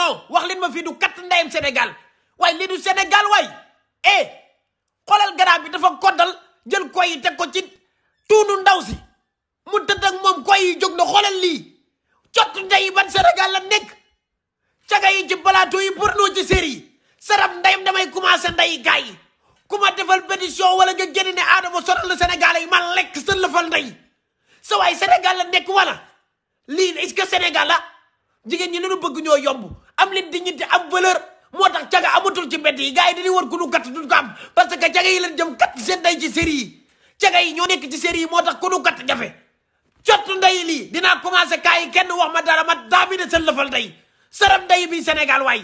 non wax leen ma fii du kat ndeyam Sénégal waaye lii du Sénégal waay xoolal garab bi dafa koddal jël koy yi teg ko ci tuunu ndaw si mu tëdd ak moom koy yi jóg na xoolal lii cott ndey ban Sénégal la nekk caga yi ci plateau yi porno ci série yi sarab ndeyam damay commencé ndey gaay yi ku ma defal pétition wala nga génne ne Adamo sonal la Sénégal yi ma lekk sa lëfal ndey sa waay Sénégal la nekk wala lii est-ce que Sénégal la jigéen ñi lu bëgg ñoo yomb am leen dignité am valeur moo tax caga amatul ci mbedd yi gars yi dañuy war ku nu kat duñ ko am parce que caga yi leen jëm kat seen ndey ci série yi caga yi ñoo nekk ci série yi moo tax ku nu kat jafe cottu ndey lii dinaa commencé kaay yi kenn wax ma dara ma daamine seen lëfal ndey saram ndey bi Sénégal waay